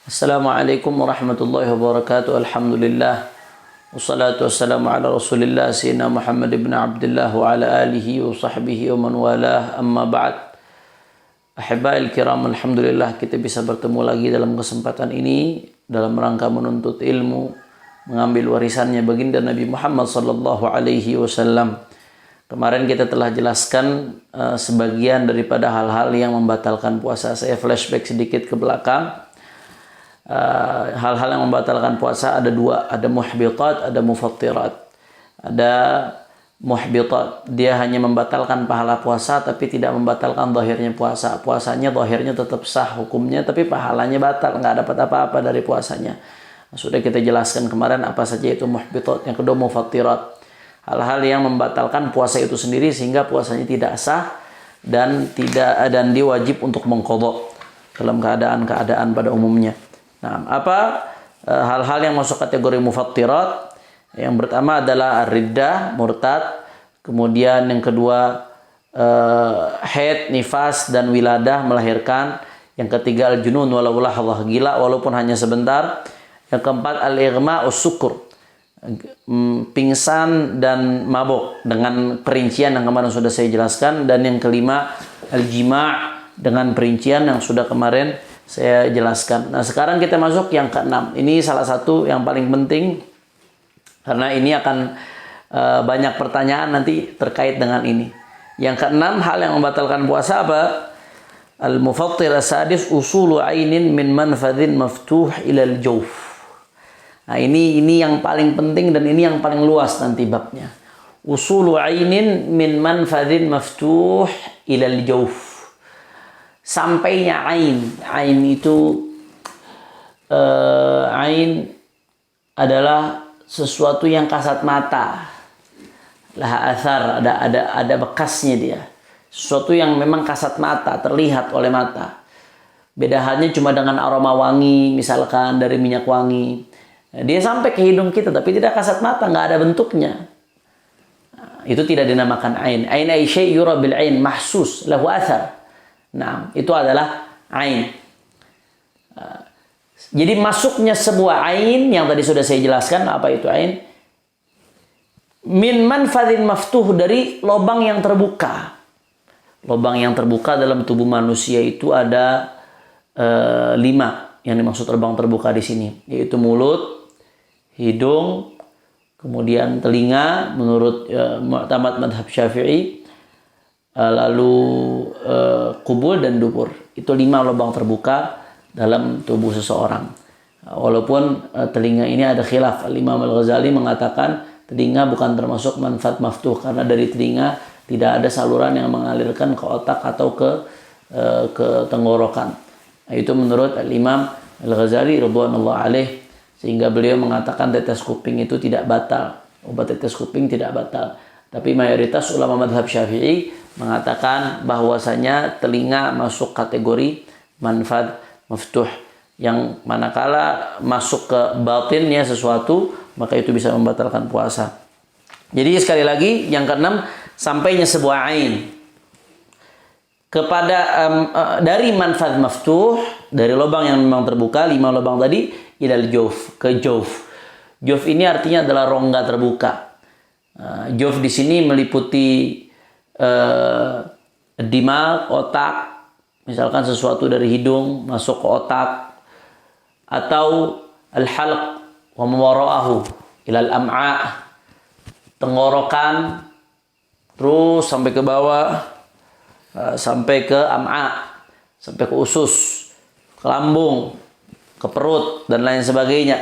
Assalamualaikum warahmatullahi wabarakatuh. Alhamdulillah. Wassalatu wassalamu ala Rasulillah sayyidina Muhammad ibn Abdullah wa ala alihi wa sahbihi wa man walah. Amma ba'd. Ahibba'il kiram, alhamdulillah kita bisa bertemu lagi dalam kesempatan ini dalam rangka menuntut ilmu, mengambil warisannya baginda Nabi Muhammad sallallahu alaihi wasallam. Kemarin kita telah jelaskan sebagian daripada hal-hal yang membatalkan puasa. Saya flashback sedikit ke belakang. Hal-hal yang membatalkan puasa ada dua, ada muhbitat, ada mufattirat. Ada muhbitat, dia hanya membatalkan pahala puasa tapi tidak membatalkan zahirnya puasa. Puasanya zahirnya tetap sah hukumnya tapi pahalanya batal, nggak dapat apa-apa dari puasanya. Sudah kita jelaskan kemarin apa saja itu muhbitat. Yang kedua mufattirat, hal-hal yang membatalkan puasa itu sendiri sehingga puasanya tidak sah dan dia wajib untuk mengqadha dalam keadaan pada umumnya. Nah, apa hal-hal yang masuk kategori mufattirat? Yang pertama adalah riddah, murtad. Kemudian yang kedua haid, nifas dan wiladah, melahirkan. Yang ketiga al-junun walau lahadhah, gila walaupun hanya sebentar. Yang keempat al-ighma us-sukur, pingsan dan mabuk dengan perincian yang kemarin sudah saya jelaskan. Dan yang kelima al-jima' dengan perincian yang sudah kemarin saya jelaskan. Nah, sekarang kita masuk yang keenam. Ini salah satu yang paling penting karena ini akan banyak pertanyaan nanti terkait dengan ini. Yang keenam, hal yang membatalkan puasa apa? Al-mufattir as-sadis usulu ainin min manfadhin maftuh ila al-jawf. Nah, ini yang paling penting dan ini yang paling luas nanti babnya. Usulu ainin min manfadhin maftuh ila al-jawf. Sampainya ain itu ain adalah sesuatu yang kasat mata, lah athar, ada bekasnya dia, sesuatu yang memang kasat mata, terlihat oleh mata. Beda halnya cuma dengan aroma wangi, misalkan dari minyak wangi, dia sampai ke hidung kita tapi tidak kasat mata, nggak ada bentuknya. Itu tidak dinamakan ain. Ain ay syai' yura bil ain mahsus lahu athar. Nah, itu adalah ain. Jadi masuknya sebuah ain yang tadi sudah saya jelaskan apa itu ain. Min manfadhin maftuh, dari lubang yang terbuka. Lubang yang terbuka dalam tubuh manusia itu ada 5 yang dimaksud lubang terbuka di sini, yaitu mulut, hidung, kemudian telinga menurut mu'tamad madhab Syafi'i. Lalu kubul dan dubur. Itu 5 lubang terbuka dalam tubuh seseorang. Walaupun telinga ini ada khilaf. Imam Al-Ghazali mengatakan telinga bukan termasuk manfaat maftuh karena dari telinga tidak ada saluran yang mengalirkan ke otak atau ke tenggorokan. Itu menurut Imam Al-Ghazali radhiyallahu alaih, sehingga beliau mengatakan tetes kuping itu tidak batal. Obat tetes kuping tidak batal. Tapi mayoritas ulama madhab Syafi'i mengatakan bahwasanya telinga masuk kategori manfaat maftuh, yang manakala masuk ke batinnya sesuatu maka itu bisa membatalkan puasa. Jadi sekali lagi yang keenam, sampainya sebuah ain kepada dari manfaat maftuh, dari lubang yang memang terbuka, 5 lubang tadi, ilal jawf, ke jawf. Jawf ini artinya adalah rongga terbuka. Jawf di sini meliputi dimag, otak, misalkan sesuatu dari hidung masuk ke otak, atau al-halq wa mawara'ahu ilal am'a, tenggorokan terus sampai ke bawah, sampai ke am'a, sampai ke usus, ke lambung, ke perut dan lain sebagainya.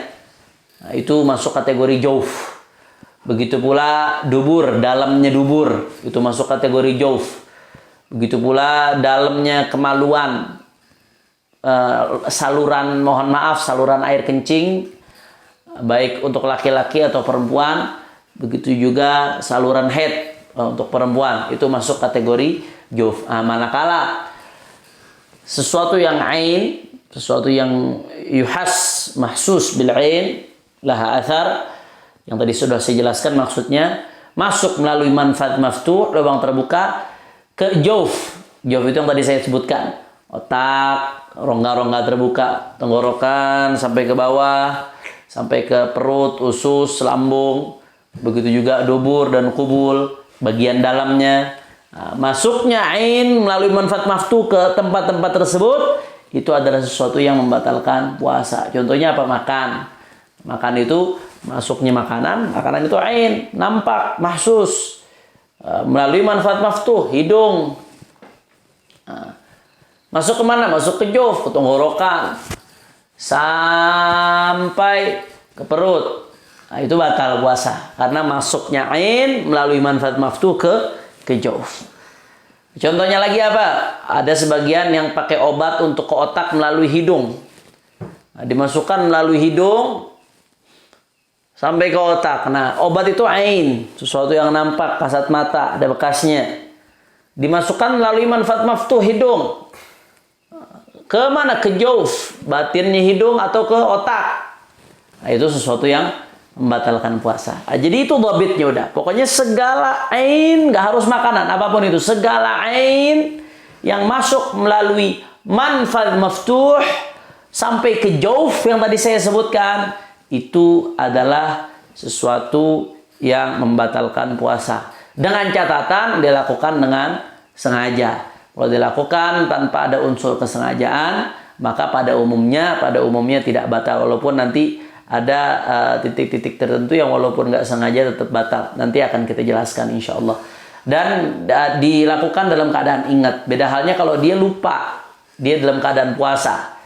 Nah, itu masuk kategori jawf. Begitu pula dubur, dalamnya dubur, itu masuk kategori jawf. Begitu pula dalamnya kemaluan, saluran, mohon maaf, saluran air kencing, baik untuk laki-laki atau perempuan. Begitu juga saluran haid untuk perempuan, itu masuk kategori jawf. Manakala sesuatu yang ain, sesuatu yang yuhas, mahsus bil ain, laha athar, yang tadi sudah saya jelaskan maksudnya, masuk melalui manfaat maftuh, lubang terbuka, ke jawf. Jawf itu yang tadi saya sebutkan. Otak, rongga-rongga terbuka, tenggorokan sampai ke bawah, sampai ke perut, usus, lambung, begitu juga dubur dan kubul, bagian dalamnya. Masuknya ain melalui manfaat maftuh ke tempat-tempat tersebut itu adalah sesuatu yang membatalkan puasa. Contohnya apa? Makan itu masuknya makanan itu ain, nampak, mahsus, melalui manfaat maftuh, hidung. Masuk kemana? Masuk ke jawf, ke tenggorokan, sampai ke perut. Nah, itu batal puasa karena masuknya ain melalui manfaat maftuh ke jawf. Contohnya lagi apa? Ada sebagian yang pakai obat untuk ke otak melalui hidung. Nah, dimasukkan melalui hidung sampai ke otak. Nah, obat itu ain, sesuatu yang nampak, kasat mata, ada bekasnya. Dimasukkan melalui manfaat maftuh hidung. Ke mana? Ke jawf, batinnya hidung atau ke otak. Nah, itu sesuatu yang membatalkan puasa. Nah, jadi itu dhabitnya udah. Pokoknya segala ain, nggak harus makanan, apapun itu. Segala ain yang masuk melalui manfaat maftuh sampai ke jawf yang tadi saya sebutkan, itu adalah sesuatu yang membatalkan puasa. Dengan catatan dilakukan dengan sengaja. Kalau dilakukan tanpa ada unsur kesengajaan, maka pada umumnya tidak batal. Walaupun nanti ada titik-titik tertentu yang walaupun nggak sengaja tetap batal. Nanti akan kita jelaskan insya Allah. Dan dilakukan dalam keadaan ingat. Beda halnya kalau dia lupa, dia dalam keadaan puasa.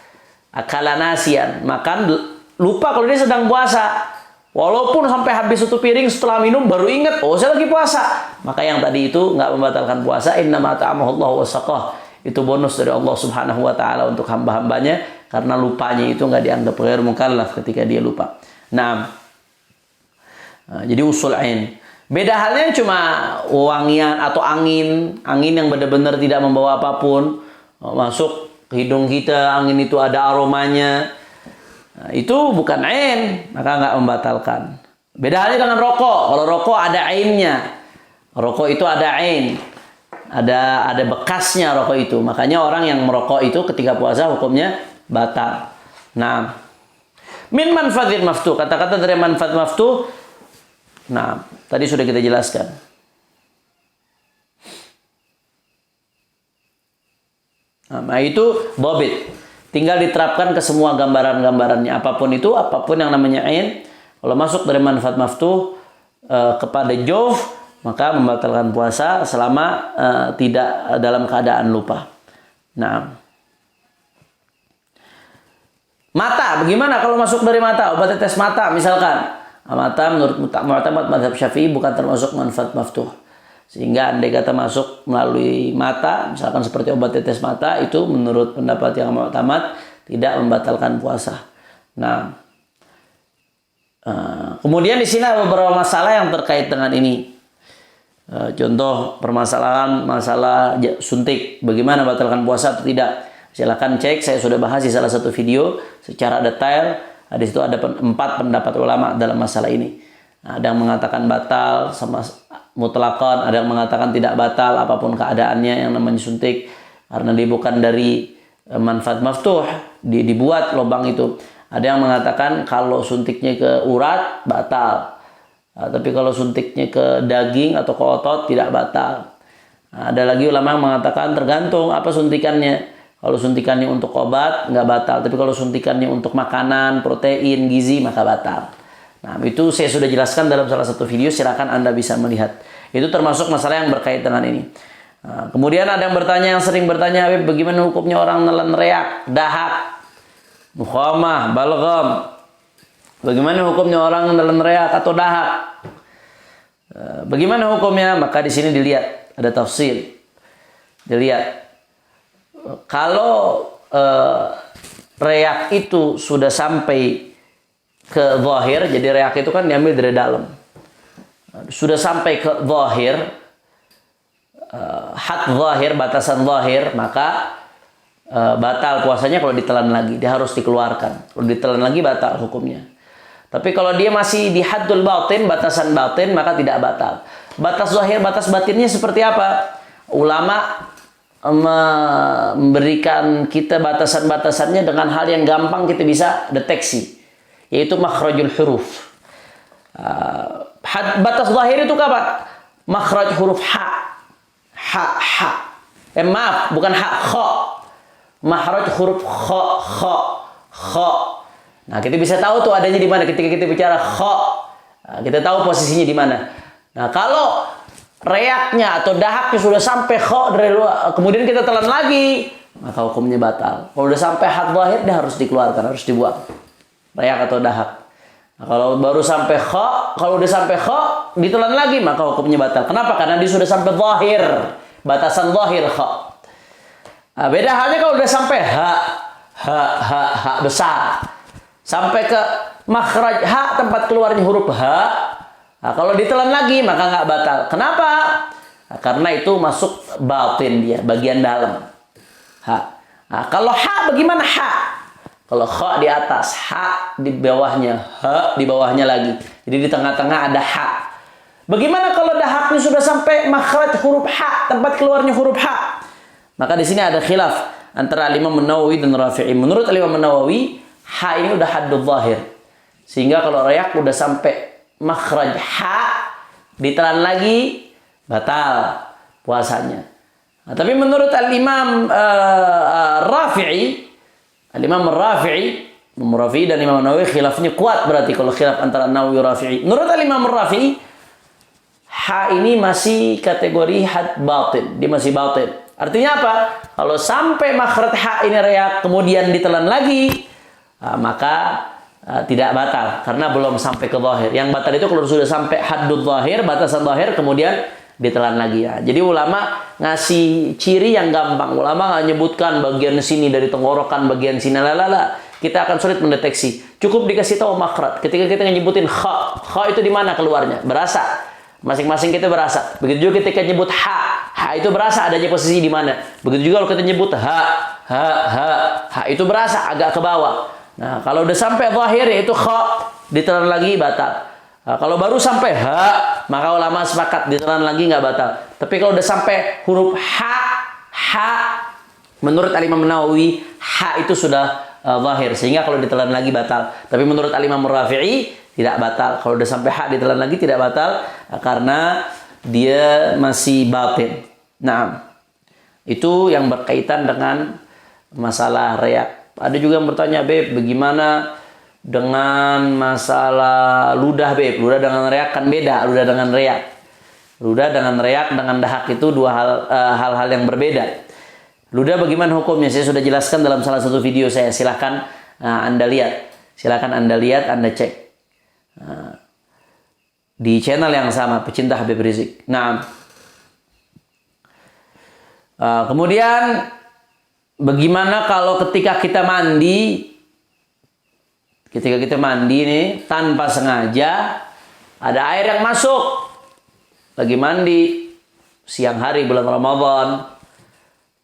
Akala nasian, makan lupa kalau dia sedang puasa. Walaupun sampai habis satu piring, setelah minum baru ingat, oh saya lagi puasa. Maka yang tadi itu nggak membatalkan puasa. Innama ta'amahullahu wa saqah. Itu bonus dari Allah Subhanahu wa taala untuk hamba-hambanya karena lupanya itu nggak dianggap ghair mukallaf ketika dia lupa. Nah, jadi usul ain. Beda halnya cuma wangian atau angin yang benar-benar tidak membawa apapun masuk ke hidung kita, angin itu ada aromanya. Nah, itu bukan ain, maka nggak membatalkan. Beda halnya dengan rokok. Kalau rokok ada ainnya, rokok itu ada ain, ada bekasnya rokok itu. Makanya orang yang merokok itu ketika puasa hukumnya batal. Nah, min manfaatil maftuh, kata-kata dari manfaat maftuh. Nah, tadi sudah kita jelaskan. Nah, itu dhabit. Tinggal diterapkan ke semua gambaran-gambarannya. Apapun itu, apapun yang namanya ain, kalau masuk dari manfaat maftuh kepada jawf, maka membatalkan puasa selama tidak dalam keadaan lupa. Nah, mata, bagaimana kalau masuk dari mata? Obat tetes mata misalkan. Mata menurut mu'tamad mazhab Syafi'i bukan termasuk manfaat maftuh. Sehingga andai kata masuk melalui mata, misalkan seperti obat tetes mata, itu menurut pendapat yang mu'tamad tidak membatalkan puasa. Nah, kemudian di sini ada beberapa masalah yang terkait dengan ini. Contoh permasalahan masalah suntik, bagaimana membatalkan puasa atau tidak? Silakan cek, saya sudah bahas di salah satu video secara detail. Di situ ada 4 pendapat ulama dalam masalah ini. Ada yang mengatakan batal sama mutlakon, ada yang mengatakan tidak batal apapun keadaannya yang namanya suntik karena dia bukan dari manfaat maftuh, dibuat lubang itu. Ada yang mengatakan kalau suntiknya ke urat batal, tapi kalau suntiknya ke daging atau ke otot tidak batal. Ada lagi ulama yang mengatakan tergantung apa suntikannya. Kalau suntikannya untuk obat nggak batal, tapi kalau suntikannya untuk makanan, protein, gizi maka batal. Nah, itu saya sudah jelaskan dalam salah satu video, silakan Anda bisa melihat. Itu termasuk masalah yang berkait dengan ini. Nah, kemudian ada yang bertanya, yang sering bertanya, Habib, bagaimana hukumnya orang nelen reak, dahak, mukhamah, balgham? Bagaimana hukumnya orang nelen reak atau dahak? Bagaimana hukumnya? Maka di sini dilihat, ada tafsir. Dilihat. Kalau reak itu sudah sampai ke zahir, jadi reak itu kan diambil dari dalam. Sudah sampai ke zahir, had zahir, batasan zahir, maka batal puasanya kalau ditelan lagi. Dia harus dikeluarkan. Kalau ditelan lagi batal hukumnya. Tapi kalau dia masih di haddul batin, batasan batin, maka tidak batal. Batas zahir, batas batinnya seperti apa? Ulama memberikan kita batasan-batasannya dengan hal yang gampang kita bisa deteksi, yaitu makhrajul huruf. Batas zahir itu apa? Makhraj huruf ha. Maaf, bukan ha, kha. Makhraj huruf kha. Nah, kita bisa tahu tuh adanya di mana ketika kita bicara kha. Nah, kita tahu posisinya di mana. Nah, kalau reaknya atau dahaknya sudah sampai kha dari luar, kemudian kita telan lagi, maka hukumnya batal. Kalau sudah sampai had zahir, dia harus dikeluarkan, harus dibuang. Reak atau dahak. Nah, kalau baru sampai kha, kalau udah sampai kha, ditelan lagi, maka hukumnya batal. Kenapa? Karena dia sudah sampai zahir, batasan zahir kha. Nah, beda halnya kalau udah sampai ha besar, sampai ke makhraj ha, tempat keluarnya huruf ha. Nah, kalau ditelan lagi maka nggak batal. Kenapa? Nah, karena itu masuk batin dia, bagian dalam. Ha. Nah, kalau ha bagaimana ha? Kalau kha di atas, ha di bawahnya, ha di bawahnya lagi. Jadi di tengah-tengah ada ha. Bagaimana kalau dahaknya sudah sampai makhraj huruf ha, tempat keluarnya huruf ha? Maka di sini ada khilaf antara Imam Nawawi dan Rafi'i. Menurut Imam Nawawi, ha ini udah haddul zahir. Sehingga kalau reak udah sampai makhraj ha, ditelan lagi, batal puasanya. Nah, tapi menurut Al-Imam Rafi'i, Al-Imam Rafi'i dan Imam Nawawi khilafnya kuat berarti kalau khilaf antara Nawawi Rafi'i. Menurut Al-Imam Rafi'i, ha ini masih kategori had batin, dia masih batin. Artinya apa? Kalau sampai makhraj ha ini reak kemudian ditelan lagi, maka tidak batal karena belum sampai ke zahir. Yang batal itu kalau sudah sampai haddul zahir, batasan zahir, kemudian ditelan lagi ya. Jadi ulama ngasih ciri yang gampang. Ulama nggak nyebutkan bagian sini dari tenggorokan, bagian sini lalala. Kita akan sulit mendeteksi. Cukup dikasih tahu makhraj. Ketika kita nyebutin kha itu di mana keluarnya? Berasa. Masing-masing kita berasa. Begitu juga ketika nyebut ha itu berasa adanya posisi di mana. Begitu juga kalau kita nyebut ha itu berasa agak ke bawah. Nah, kalau udah sampai zahir yaitu kha, ditelan lagi batal. Nah, kalau baru sampai ha, maka ulama sepakat ditelan lagi nggak batal. Tapi kalau udah sampai huruf ha, menurut Al-Imam Nawawi, ha itu sudah zahir. Sehingga kalau ditelan lagi batal. Tapi menurut Al-Imam Rafi'i, tidak batal. Kalau udah sampai ha ditelan lagi tidak batal. Karena dia masih batin. Nah, itu yang berkaitan dengan masalah reak. Ada juga yang bertanya, Beb, bagaimana dengan masalah ludah, Beb? Ludah dengan reak kan beda, ludah dengan reak. Ludah dengan reak, dengan dahak itu dua hal-hal yang berbeda. Ludah bagaimana hukumnya? Saya sudah jelaskan dalam salah satu video saya. Silahkan Anda lihat. Silahkan Anda lihat, Anda cek. Di channel yang sama, Pecinta Habib Rizik. Nah, kemudian bagaimana kalau ketika kita mandi nih tanpa sengaja ada air yang masuk, lagi mandi siang hari bulan Ramadan,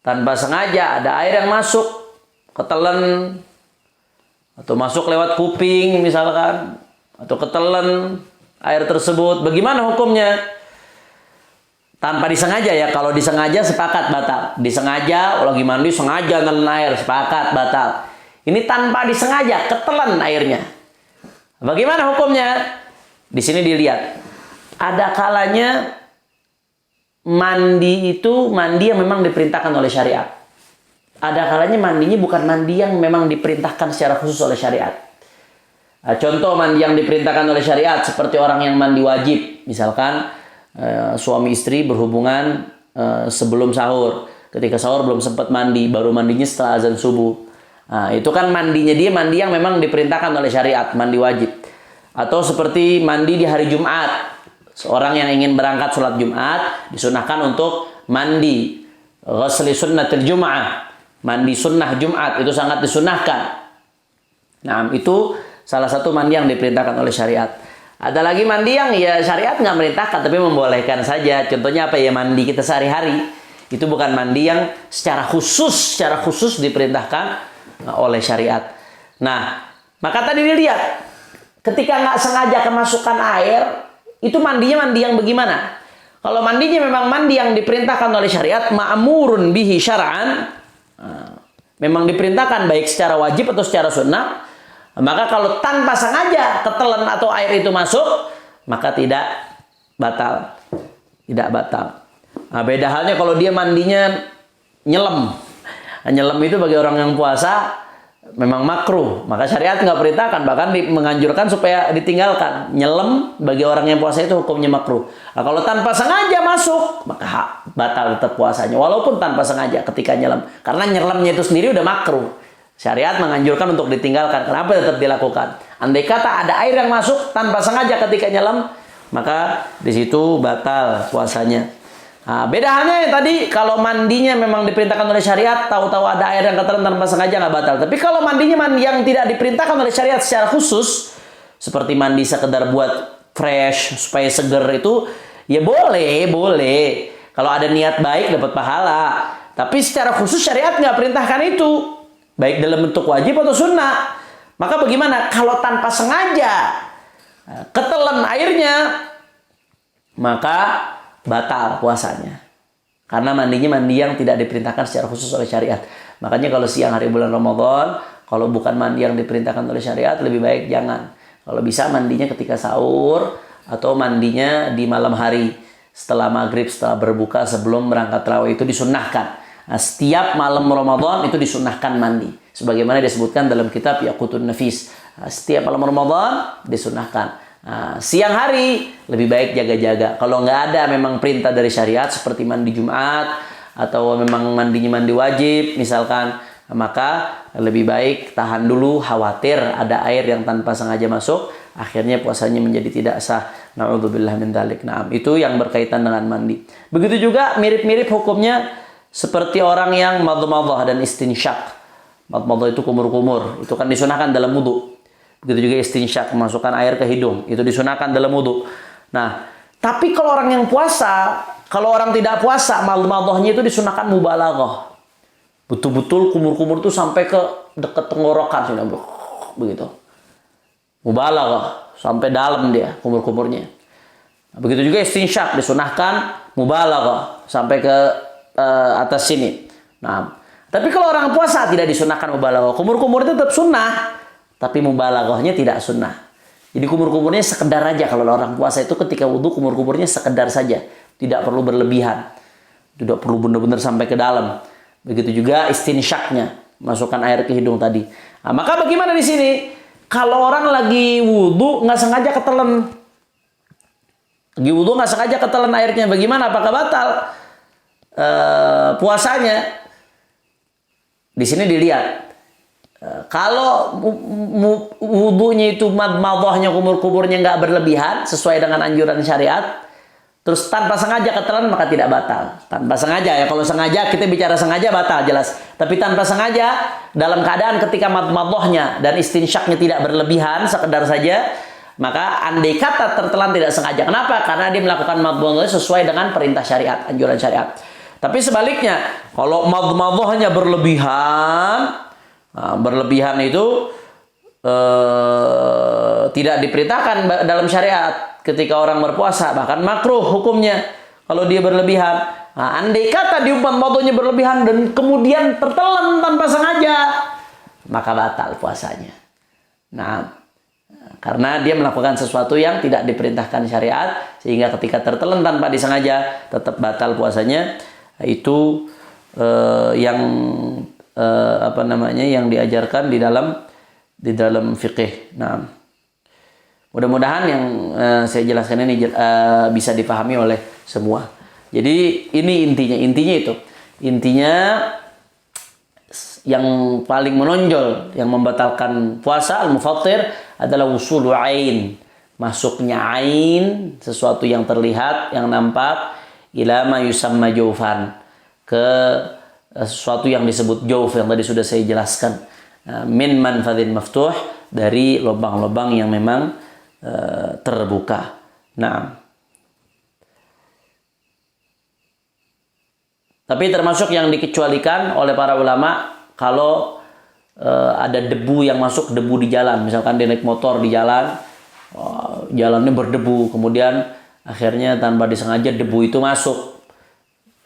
tanpa sengaja ada air yang masuk, ketelan atau masuk lewat kuping misalkan, atau ketelan air tersebut, bagaimana hukumnya? Tanpa disengaja ya. Kalau disengaja sepakat batal. Disengaja lagi mandi sengaja nelen air, sepakat batal. Ini tanpa disengaja ketelan airnya. Bagaimana hukumnya? Di sini dilihat. Ada kalanya mandi itu mandi yang memang diperintahkan oleh syariat. Ada kalanya mandinya bukan mandi yang memang diperintahkan secara khusus oleh syariat. Contoh mandi yang diperintahkan oleh syariat seperti orang yang mandi wajib, misalkan suami istri berhubungan sebelum sahur. Ketika sahur belum sempat mandi, baru mandinya setelah azan subuh. Nah, itu kan mandinya dia mandi yang memang diperintahkan oleh syariat, mandi wajib. Atau seperti mandi di hari Jumat. Seorang yang ingin berangkat sholat Jumat disunahkan untuk mandi ghusli sunnatil Jum'ah. Mandi sunnah Jumat itu sangat disunahkan. Nah, itu salah satu mandi yang diperintahkan oleh syariat. Ada lagi mandi yang ya syariat nggak merintahkan tapi membolehkan saja. Contohnya apa ya, mandi kita sehari-hari. Itu bukan mandi yang secara khusus diperintahkan oleh syariat. Nah, maka tadi dilihat ketika nggak sengaja kemasukan air, itu mandinya mandi yang bagaimana? Kalau mandinya memang mandi yang diperintahkan oleh syariat, ma'murun bihi syar'an, memang diperintahkan baik secara wajib atau secara sunnah, maka kalau tanpa sengaja ketelan atau air itu masuk, maka tidak batal. Tidak batal. Nah, beda halnya kalau dia mandinya nyelam. Nyelam itu bagi orang yang puasa memang makruh, maka syariat nggak perintahkan, bahkan menganjurkan supaya ditinggalkan. Nyelam bagi orang yang puasa itu hukumnya makruh. Nah, kalau tanpa sengaja masuk, maka batal tetap puasanya, walaupun tanpa sengaja ketika nyelam. Karena nyelamnya itu sendiri udah makruh. Syariat menganjurkan untuk ditinggalkan. Kenapa tetap dilakukan? Andai kata ada air yang masuk tanpa sengaja ketika nyelam, maka di situ batal puasanya. Nah, beda halnya yang tadi, kalau mandinya memang diperintahkan oleh syariat, tahu-tahu ada air yang ketelan tanpa sengaja nggak batal. Tapi kalau mandinya yang tidak diperintahkan oleh syariat secara khusus, seperti mandi sekedar buat fresh supaya seger itu, ya boleh. Kalau ada niat baik dapat pahala. Tapi secara khusus syariat nggak perintahkan itu, baik dalam bentuk wajib atau sunnah. Maka bagaimana kalau tanpa sengaja ketelan airnya, maka batal puasanya. Karena mandinya mandi yang tidak diperintahkan secara khusus oleh syariat. Makanya kalau siang hari bulan Ramadan, kalau bukan mandi yang diperintahkan oleh syariat, lebih baik jangan. Kalau bisa mandinya ketika sahur, atau mandinya di malam hari setelah maghrib, setelah berbuka, sebelum berangkat tarawih, itu disunnahkan. Nah, setiap malam Ramadan itu disunnahkan mandi. Sebagaimana disebutkan dalam kitab Yaqutun Nafis. Nah, setiap malam Ramadan disunnahkan. Nah, siang hari lebih baik jaga-jaga. Kalau nggak ada memang perintah dari syariat seperti mandi Jumat atau memang mandinya mandi wajib misalkan, maka lebih baik tahan dulu, khawatir ada air yang tanpa sengaja masuk, akhirnya puasanya menjadi tidak sah. Na'udzubillah min dzalik. Nah, itu yang berkaitan dengan mandi. Begitu juga mirip-mirip hukumnya seperti orang yang madmadhah dan istinsyak. Madmadhah itu kumur-kumur, itu kan disunahkan dalam wudu. Begitu juga istinsyak, memasukkan air ke hidung, itu disunahkan dalam wudu. Nah, tapi kalau orang yang puasa, kalau orang tidak puasa, madmadhahnya itu disunahkan mubalaghah. Betul-betul kumur-kumur itu sampai ke dekat tenggorokan, begitu. Mubalaghah, sampai dalam dia kumur-kumurnya. Nah, begitu juga istinsyak, disunahkan mubalaghah sampai ke atas sini. Nah, tapi kalau orang puasa tidak disunahkan mubalaghah. Kumur-kumur itu tetap sunnah, tapi mubalaghahnya tidak sunnah. Jadi kumur-kumurnya sekedar aja. Kalau orang puasa itu ketika wudhu kumur-kumurnya sekedar saja, tidak perlu berlebihan, tidak perlu benar-benar sampai ke dalam. Begitu juga istinsyaknya, masukkan air ke hidung tadi. Nah, maka bagaimana di sini? Kalau orang lagi wudhu nggak sengaja ketelan, airnya, bagaimana? Apakah batal puasanya? Di sini dilihat. Kalau wudunya itu madmadhahnya, kumur-kumurnya nggak berlebihan sesuai dengan anjuran syariat, terus tanpa sengaja ketelan, maka tidak batal. Tanpa sengaja ya, kalau sengaja kita bicara sengaja batal jelas. Tapi tanpa sengaja dalam keadaan ketika madmadhahnya dan istinsyaknya tidak berlebihan, sekedar saja, maka andai kata tertelan tidak sengaja. Kenapa? Karena dia melakukan madmadhahnya sesuai dengan perintah syariat, anjuran syariat. Tapi sebaliknya, kalau madmadhahnya berlebihan itu tidak diperintahkan dalam syariat ketika orang berpuasa, bahkan makruh hukumnya kalau dia berlebihan. Nah, andai kata diumpan madhahnya berlebihan dan kemudian tertelan tanpa sengaja, maka batal puasanya. Nah, karena dia melakukan sesuatu yang tidak diperintahkan syariat, sehingga ketika tertelan tanpa disengaja tetap batal puasanya. Itu yang yang diajarkan di dalam fikih. Nah, mudah-mudahan yang saya jelaskan ini bisa dipahami oleh semua. Jadi ini intinya itu. Intinya yang paling menonjol yang membatalkan puasa al-mufattir adalah wusulu ain, masuknya ain, sesuatu yang terlihat, yang nampak, ila ma yusamma jawfan, ke sesuatu yang disebut jawf yang tadi sudah saya jelaskan, min manfadhin maftuh, dari lubang-lubang yang memang terbuka. Nah, tapi termasuk yang dikecualikan oleh para ulama kalau ada debu yang masuk, debu di jalan, misalkan dia naik motor di jalan, jalannya berdebu, kemudian akhirnya tanpa disengaja debu itu masuk,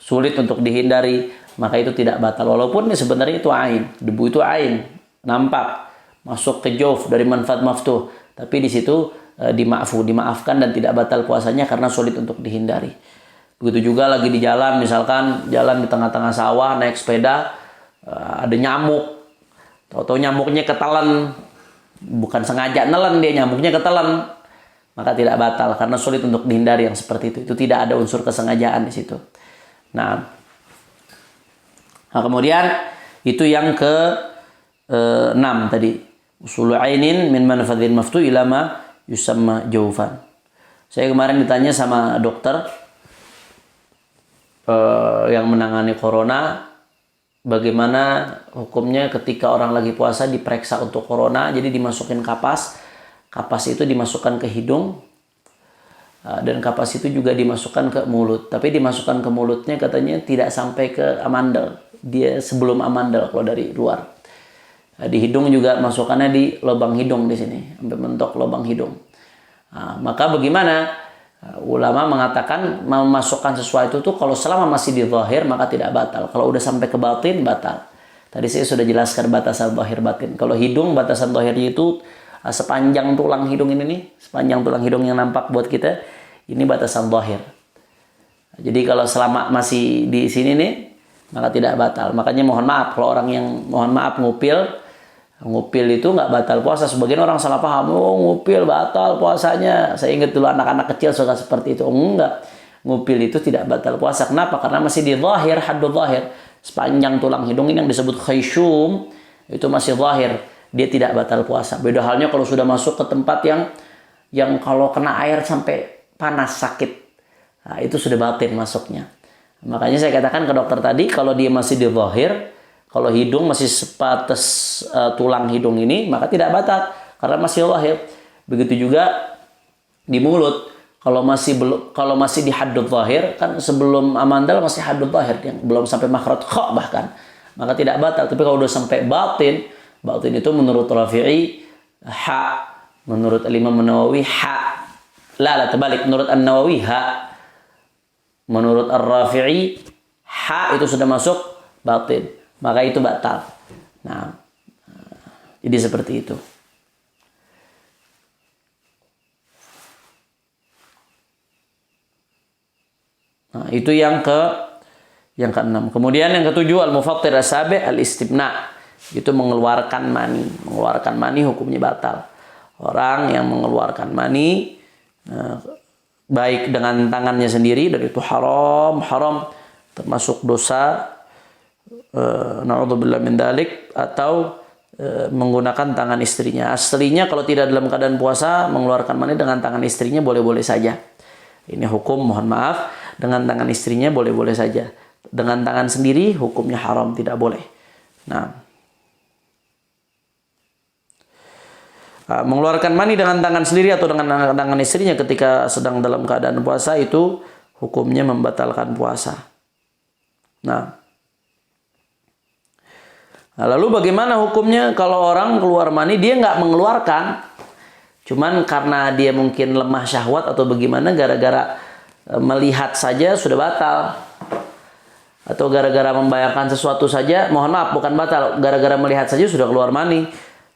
sulit untuk dihindari, maka itu tidak batal. Walaupun sebenarnya itu ain, debu itu ain, nampak masuk ke jauf dari manfaat maftuh, tapi di situ dimaafkan dan tidak batal puasanya karena sulit untuk dihindari. Begitu juga lagi di jalan, misalkan jalan di tengah-tengah sawah, naik sepeda, ada nyamuk, tahu-tahu nyamuknya ketelan, bukan sengaja nelen dia, nyamuknya ketelan, maka tidak batal karena sulit untuk dihindari yang seperti itu. Itu tidak ada unsur kesengajaan di situ. Nah kemudian itu yang ke 6 tadi, usulu ainin min manfadil maftu ilama yusamma jaufan. Saya kemarin ditanya sama dokter yang menangani corona, bagaimana hukumnya ketika orang lagi puasa diperiksa untuk corona, jadi dimasukin kapas itu dimasukkan ke hidung, dan kapas itu juga dimasukkan ke mulut, tapi dimasukkan ke mulutnya katanya tidak sampai ke amandel, dia sebelum amandel kalau dari luar. Di hidung juga masukannya di lubang hidung di sini, sampai mentok lubang hidung. Maka bagaimana? Ulama mengatakan memasukkan sesuatu itu kalau selama masih di zahir maka tidak batal. Kalau udah sampai ke batin batal. Tadi saya sudah jelaskan batasan zahir batin. Kalau hidung batasan zahirnya itu sepanjang tulang hidung ini nih, sepanjang tulang hidung yang nampak buat kita, ini batasan zahir. Jadi kalau selama masih di sini nih maka tidak batal. Makanya mohon maaf kalau orang yang ngupil itu nggak batal puasa. Sebagian orang salah paham, ngupil batal puasanya. Saya ingat dulu anak-anak kecil suka seperti itu. Enggak, ngupil itu tidak batal puasa. Kenapa? Karena masih di zahir, haddul zahir. Sepanjang tulang hidung ini yang disebut khayshum, itu masih zahir, dia tidak batal puasa. Beda halnya kalau sudah masuk ke tempat yang kalau kena air sampai panas, sakit, nah, itu sudah batin masuknya. Makanya saya katakan ke dokter tadi, kalau dia masih di zahir, kalau hidung masih sebatas tulang hidung ini, maka tidak batal karena masih zahir. Begitu juga di mulut, kalau masih di haddul zahir, kan sebelum amandal masih haddul zahir, yang belum sampai makhraj kha bahkan, maka tidak batal. Tapi kalau udah sampai batin itu menurut Rafi'i ha, menurut Imam Nawawi ha, terbalik, menurut An-Nawawi ha, menurut Ar-Rafi'i ha itu sudah masuk batin, maka itu batal. Nah, jadi seperti itu. Nah, itu yang keenam. Kemudian yang ketujuh al-mufattir as-sabi' al-istibna. Itu mengeluarkan mani. Mengeluarkan mani hukumnya batal. Orang yang mengeluarkan mani baik dengan tangannya sendiri, dan itu haram, termasuk dosa, na'udzubillah min dzalik, atau menggunakan tangan istrinya. Aslinya kalau tidak dalam keadaan puasa mengeluarkan mani dengan tangan istrinya boleh-boleh saja. Ini hukum, mohon maaf, dengan tangan istrinya boleh-boleh saja. Dengan tangan sendiri hukumnya haram, tidak boleh. Nah, mengeluarkan mani dengan tangan sendiri atau dengan tangan istrinya ketika sedang dalam keadaan puasa itu hukumnya membatalkan puasa. Nah, lalu bagaimana hukumnya kalau orang keluar mani dia nggak mengeluarkan, cuman karena dia mungkin lemah syahwat atau bagaimana, gara-gara melihat saja sudah batal, atau gara-gara membayangkan sesuatu saja, mohon maaf bukan batal, gara-gara melihat saja sudah keluar mani,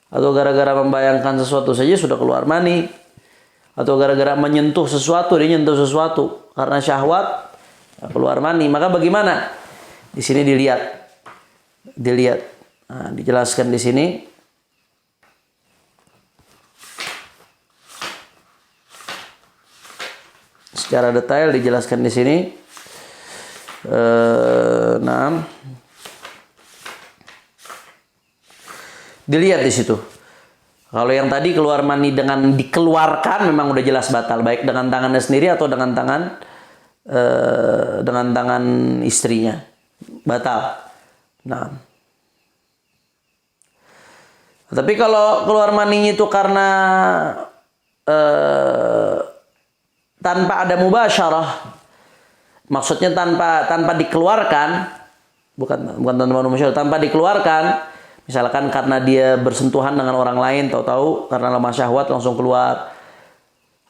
atau gara-gara membayangkan sesuatu saja sudah keluar mani, atau gara-gara menyentuh sesuatu, dia nyentuh sesuatu karena syahwat keluar mani, maka bagaimana? Di sini dilihat. Nah, dijelaskan di sini. Secara detail dijelaskan di sini. Nah, dilihat di situ. Kalau yang tadi keluar mani dengan dikeluarkan memang udah jelas batal, baik dengan tangannya sendiri atau dengan tangan istrinya, batal. Nah, tapi kalau keluar maninya itu karena tanpa ada mubasyarah, maksudnya tanpa dikeluarkan, bukan tanpa mubasyarah, tanpa dikeluarkan, misalkan karena dia bersentuhan dengan orang lain, tahu-tahu karena lemah syahwat langsung keluar,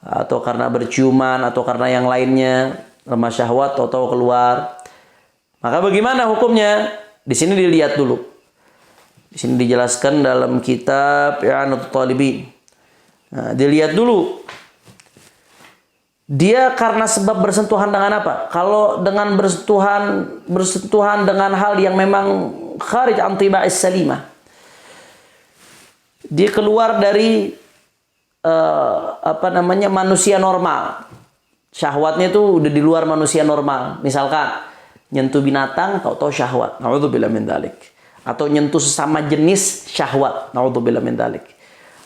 atau karena berciuman, atau karena yang lainnya, lemah syahwat, tahu-tahu keluar. Maka bagaimana hukumnya? Di sini dilihat dulu. Di sini dijelaskan dalam kitab I'anatul Talibin. Nah, dilihat dulu. Dia karena sebab bersentuhan dengan apa? Kalau dengan bersentuhan dengan hal yang memang kharij an tiba'is salimah. Dia keluar dari manusia normal. Syahwatnya itu udah di luar manusia normal. Misalkan nyentuh binatang, tahu-tahu syahwat. Na'udzubillah min dzalik. Atau nyentuh sesama jenis syahwat. Na'udzubillah min dzalik.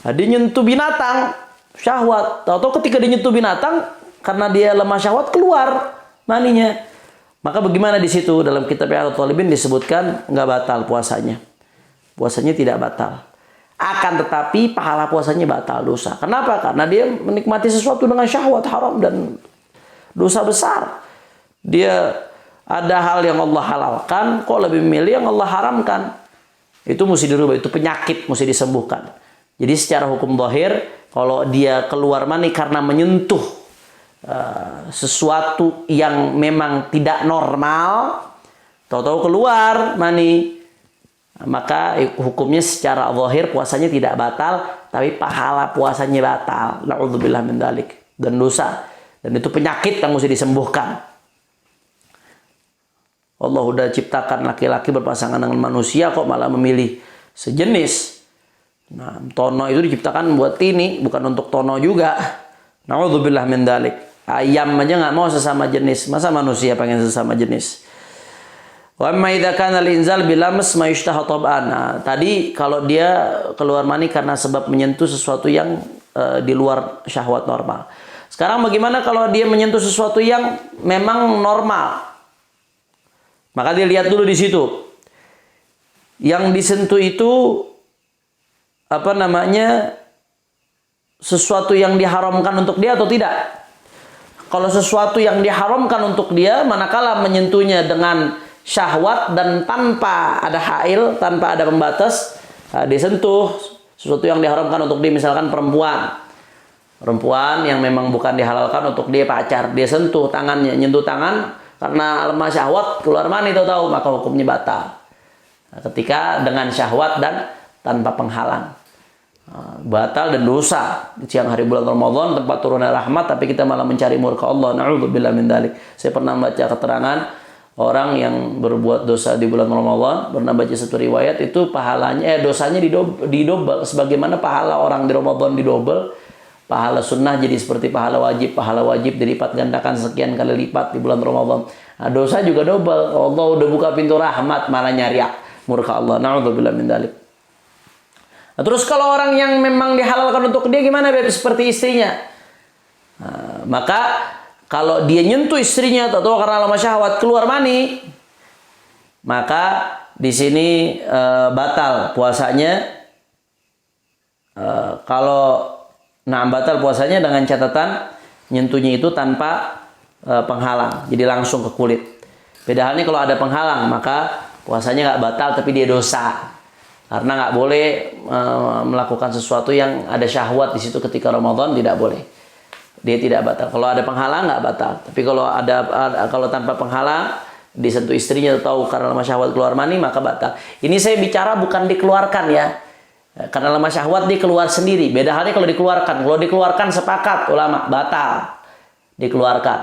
Nah, dia nyentuh binatang, syahwat. Tahu-tahu ketika dia nyentuh binatang, karena dia lemah syahwat, keluar maninya. Maka bagaimana di situ? Dalam kitab I'anatul Talibin disebutkan nggak batal puasanya. Puasanya tidak batal. Akan tetapi pahala puasanya batal, dosa. Kenapa? Karena dia menikmati sesuatu dengan syahwat haram dan dosa besar. Dia ada hal yang Allah halalkan, kok lebih memilih yang Allah haramkan. Itu mesti dirubah, itu penyakit, mesti disembuhkan. Jadi secara hukum zahir, kalau dia keluar mani karena menyentuh sesuatu yang memang tidak normal, tahu-tahu keluar mani, maka hukumnya secara zahir puasanya tidak batal, tapi pahala puasanya batal. Na'udzubillah min dzalik. Dan dosa. Dan itu penyakit yang mesti disembuhkan. Allah udah ciptakan laki-laki berpasangan dengan manusia, kok malah memilih sejenis. Nah, tono itu diciptakan buat ini, bukan untuk tono juga. Na'udzubillah min dzalik. Ayam aja nggak mau sesama jenis, masa manusia pengen sesama jenis? Wa amma idza kana al-inzal bilams ma yushtaha tab'an. Nah, tadi kalau dia keluar mani karena sebab menyentuh sesuatu yang di luar syahwat normal. Sekarang bagaimana kalau dia menyentuh sesuatu yang memang normal? Maka dia lihat dulu di situ. Yang disentuh itu sesuatu yang diharamkan untuk dia atau tidak? Kalau sesuatu yang diharamkan untuk dia, manakala menyentuhnya dengan syahwat dan tanpa ada hail, tanpa ada pembatas, dia sentuh sesuatu yang diharamkan untuk dia, misalkan perempuan yang memang bukan dihalalkan untuk dia pacar, dia sentuh tangannya, nyentuh tangan karena lemah syahwat, keluar mani tahu-tahu, maka hukumnya batal. Nah, ketika dengan syahwat dan tanpa penghalang, batal dan dosa. Di siang hari bulan Ramadan tempat turunnya rahmat, tapi kita malah mencari murka Allah. Na'udzubillah min dzalik. Saya pernah baca keterangan orang yang berbuat dosa di bulan Ramadan, pernah baca satu riwayat, itu pahalanya dosanya didobel sebagaimana pahala orang di Ramadan didobel, pahala sunnah jadi seperti pahala wajib dilipat gandakan sekian kali lipat di bulan Ramadan. Nah, dosa juga dobel. Allah udah buka pintu rahmat, malah nyari murka Allah. Na'udzubillah min dzalik. Nah, terus kalau orang yang memang dihalalkan untuk dia gimana, Beb? Seperti istrinya. Nah, maka kalau dia nyentuh istrinya atau karena lemah syahwat keluar mani, maka di sini batal puasanya. Batal puasanya dengan catatan nyentuhnya itu tanpa penghalang, jadi langsung ke kulit. Beda halnya kalau ada penghalang, maka puasanya nggak batal, tapi dia dosa. Karena nggak boleh melakukan sesuatu yang ada syahwat di situ ketika Ramadan, tidak boleh. Dia tidak batal. Kalau ada penghalang nggak batal. Tapi kalau tanpa penghalang, disentuh istrinya atau karena lemah syahwat keluar mani, maka batal. Ini saya bicara bukan dikeluarkan ya. Karena lemah syahwat dia keluar sendiri. Beda halnya kalau dikeluarkan. Kalau dikeluarkan sepakat ulama batal. Dikeluarkan.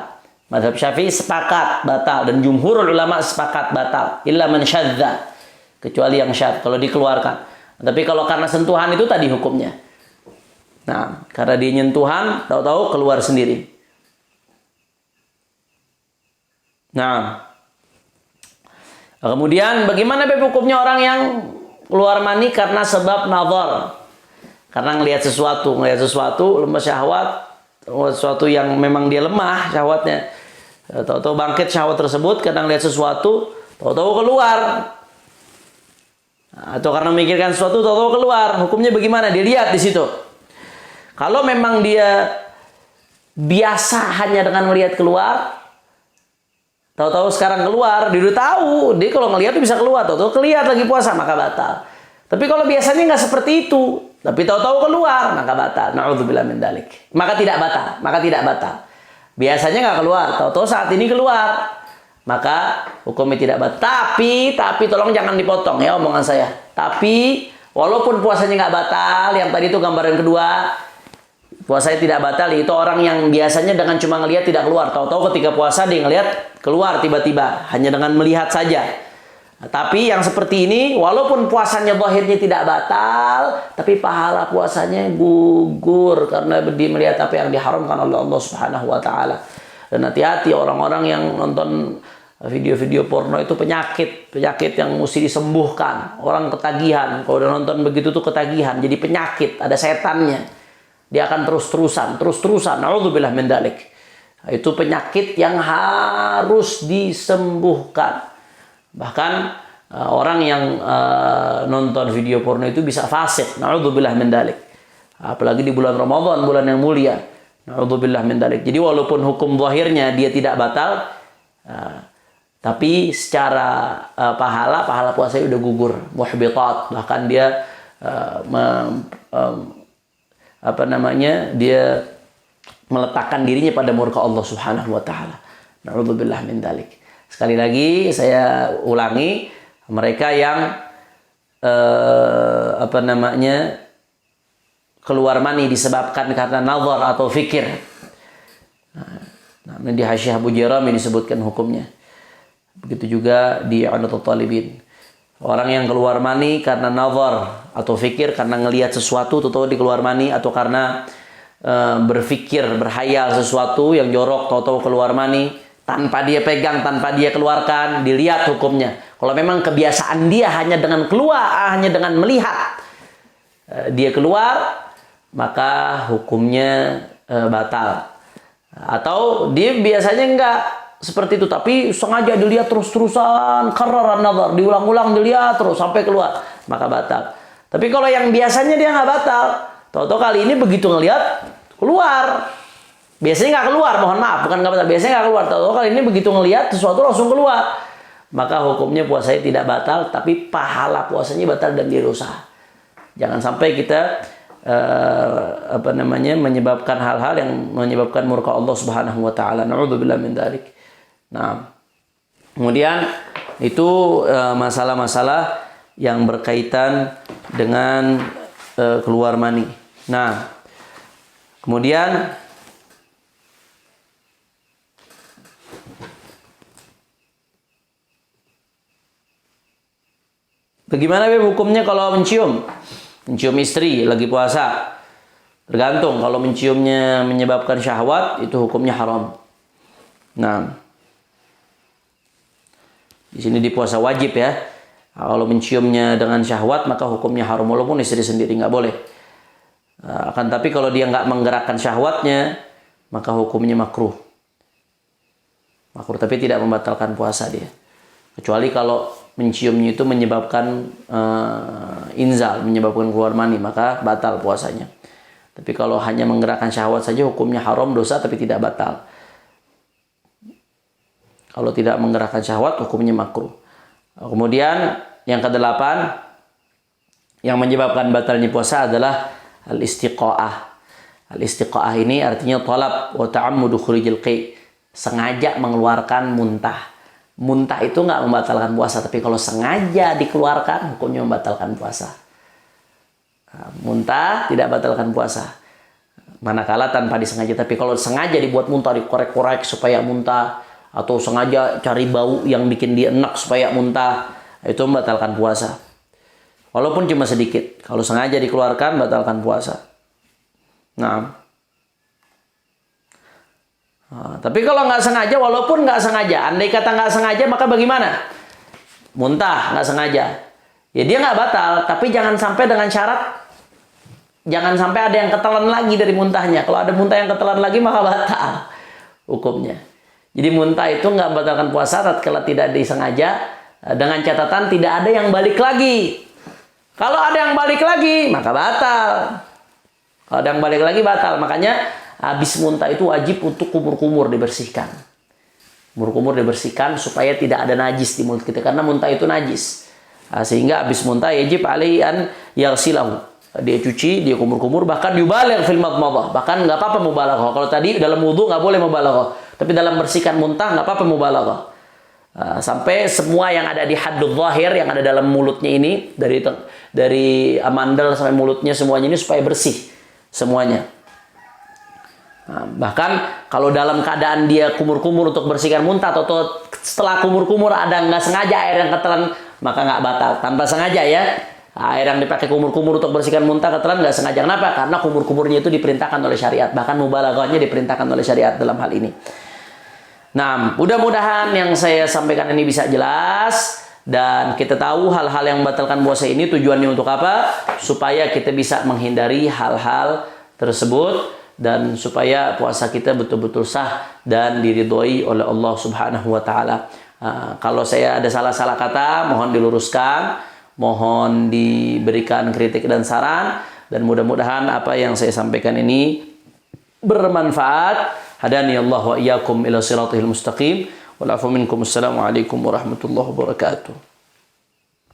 Mazhab Syafi'i sepakat batal dan jumhurul ulama sepakat batal. Illa man syadza. Kecuali yang syad kalau dikeluarkan. Tapi kalau karena sentuhan itu tadi hukumnya. Nah, karena dia nyentuhan, tahu-tahu keluar sendiri. Nah, kemudian bagaimana hukumnya orang yang keluar mani karena sebab nazar? Karena ngelihat sesuatu lemah syahwat, sesuatu yang memang dia lemah syahwatnya. Tahu-tahu bangkit syahwat tersebut karena ngelihat sesuatu, tahu-tahu keluar. Atau karena memikirkan sesuatu, tahu-tahu keluar. Hukumnya bagaimana? Dilihat di situ. Kalau memang dia biasa hanya dengan melihat keluar, tahu-tahu sekarang keluar, dia udah tahu. Dia kalau ngelihat tuh bisa keluar, tahu-tahu kelihatan lagi puasa, maka batal. Tapi kalau biasanya nggak seperti itu, Tapi tahu-tahu keluar, maka batal. Na'udzubillah min dzalik. Maka tidak batal. Biasanya nggak keluar, tahu-tahu saat ini keluar, maka hukumnya tidak batal. Tapi tolong jangan dipotong ya omongan saya. Tapi walaupun puasanya nggak batal, yang tadi itu gambaran kedua, puasanya tidak batal, itu orang yang biasanya dengan cuma ngelihat tidak keluar. Tahu-tahu ketika puasa dia ngelihat keluar tiba-tiba, hanya dengan melihat saja. Nah, tapi yang seperti ini, walaupun puasanya zahirnya tidak batal, tapi pahala puasanya gugur karena dia melihat apa yang diharamkan oleh Allah Subhanahu wa taala. Dan hati-hati orang-orang yang nonton video-video porno itu penyakit yang mesti disembuhkan. Orang ketagihan, kalau udah nonton begitu tuh ketagihan, jadi penyakit, ada setannya. Dia akan terus-terusan. Na'udzubillah min dzalik. Itu penyakit yang harus disembuhkan. Bahkan orang yang nonton video porno itu bisa fasik. Na'udzubillah min dzalik. Apalagi di bulan Ramadan, bulan yang mulia. Na'udzubillah min dzalik. Jadi walaupun hukum zahirnya dia tidak batal, tapi secara pahala puasanya udah gugur, muhbitat. Bahkan dia dia meletakkan dirinya pada murka Allah Subhanahu wa taala. Na'udzubillah min dzalik. Sekali lagi saya ulangi, mereka yang keluar mani disebabkan karena nazar atau fikir. Nah, di Hasyiah Abu Jaram ini disebutkan hukumnya. Begitu juga di I'anatul Talibin. Orang yang keluar mani karena nazar atau fikir, karena ngelihat sesuatu tahu-tahu di keluar mani, atau karena berfikir, berhayal sesuatu yang jorok tahu-tahu keluar mani, tanpa dia pegang, tanpa dia keluarkan, dilihat hukumnya. Kalau memang kebiasaan dia hanya dengan keluar, hanya dengan melihat dia keluar, maka hukumnya batal. Atau dia biasanya enggak seperti itu, tapi sengaja dilihat terus-terusan, qarraran nazar, diulang-ulang dilihat terus sampai keluar, maka batal. Tapi kalau yang biasanya dia nggak batal, tahu-tahu kali ini begitu ngelihat keluar. Biasanya nggak keluar, mohon maaf, bukan nggak batal. Biasanya nggak keluar, tahu-tahu kali ini begitu ngelihat sesuatu langsung keluar, maka hukumnya puasanya tidak batal, tapi pahala puasanya batal dan dirusak. Jangan sampai kita menyebabkan hal-hal yang menyebabkan murka Allah Subhanahu wa taala. Na'udzubillah min dzalik. Nah, kemudian itu masalah-masalah yang berkaitan dengan keluar mani. Nah, kemudian bagaimana hukumnya kalau mencium istri lagi puasa? Tergantung. Kalau menciumnya menyebabkan syahwat, itu hukumnya haram. Nah, di sini di puasa wajib ya. Kalau menciumnya dengan syahwat, maka hukumnya haram, walaupun istri sendiri nggak boleh. Akan tapi kalau dia nggak menggerakkan syahwatnya, maka hukumnya makruh. Makruh, tapi tidak membatalkan puasa dia. Kecuali kalau menciumnya itu menyebabkan inzal, menyebabkan keluar mani, maka batal puasanya. Tapi kalau hanya menggerakkan syahwat saja, hukumnya haram, dosa, tapi tidak batal. Kalau tidak menggerakkan syahwat, hukumnya makruh. Kemudian yang ke-8 yang menyebabkan batalnya puasa adalah al-istiqa'ah. Al-istiqa'ah ini artinya talab wa ta'ammudu khurijil qai', sengaja mengeluarkan muntah. Muntah itu nggak membatalkan puasa, tapi kalau sengaja dikeluarkan, hukumnya membatalkan puasa. Muntah tidak batalkan puasa, manakala tanpa disengaja. Tapi kalau sengaja dibuat muntah, dikorek-korek supaya muntah, atau sengaja cari bau yang bikin dia enak supaya muntah, itu membatalkan puasa. Walaupun cuma sedikit, kalau sengaja dikeluarkan, batalkan puasa. Nah, tapi kalau nggak sengaja, walaupun nggak sengaja, andai kata nggak sengaja, maka bagaimana? Muntah nggak sengaja, ya dia nggak batal, tapi jangan sampai dengan syarat, jangan sampai ada yang ketelan lagi dari muntahnya. Kalau ada muntah yang ketelan lagi, maka batal hukumnya. Jadi muntah itu nggak membatalkan puasa tatkala tidak disengaja, dengan catatan tidak ada yang balik lagi. Kalau ada yang balik lagi, maka batal. Kalau ada yang balik lagi, batal. Makanya habis muntah itu wajib untuk kumur-kumur dibersihkan. Kumur-kumur dibersihkan supaya tidak ada najis di mulut kita, karena muntah itu najis. Sehingga habis muntah wajib alaihi an yaghsilahu. dia cuci, dia kumur-kumur, bahkan yubaligh fil madmadah, bahkan nggak apa-apa mubalaghah. Kalau tadi dalam wudu nggak boleh mubalaghah, tapi dalam bersihkan muntah nggak apa-apa mubalaghah. Sampai semua yang ada di haddul zahir, yang ada dalam mulutnya ini, dari amandel sampai mulutnya, semuanya ini supaya bersih semuanya. Bahkan kalau dalam keadaan dia kumur-kumur untuk bersihkan muntah, atau setelah kumur-kumur ada nggak sengaja air yang ketelan, maka nggak batal. Tanpa sengaja ya, air yang dipakai kumur-kumur untuk bersihkan muntah ketelan nggak sengaja. Kenapa? Karena kumur-kumurnya itu diperintahkan oleh syariat. Bahkan mubalaghahnya diperintahkan oleh syariat dalam hal ini. Nah, mudah-mudahan yang saya sampaikan ini bisa jelas. Dan kita tahu hal-hal yang membatalkan puasa ini tujuannya untuk apa? Supaya kita bisa menghindari hal-hal tersebut. Dan supaya puasa kita betul-betul sah dan diridhoi oleh Allah Subhanahu wa Ta'ala. Kalau saya ada salah-salah kata, mohon diluruskan, mohon diberikan kritik dan saran, dan mudah-mudahan apa yang saya sampaikan ini bermanfaat. Hadani Allah wa iyyakum ila siratal mustaqim. Wal afu minkum. Assalamualaikum warahmatullahi wabarakatuh.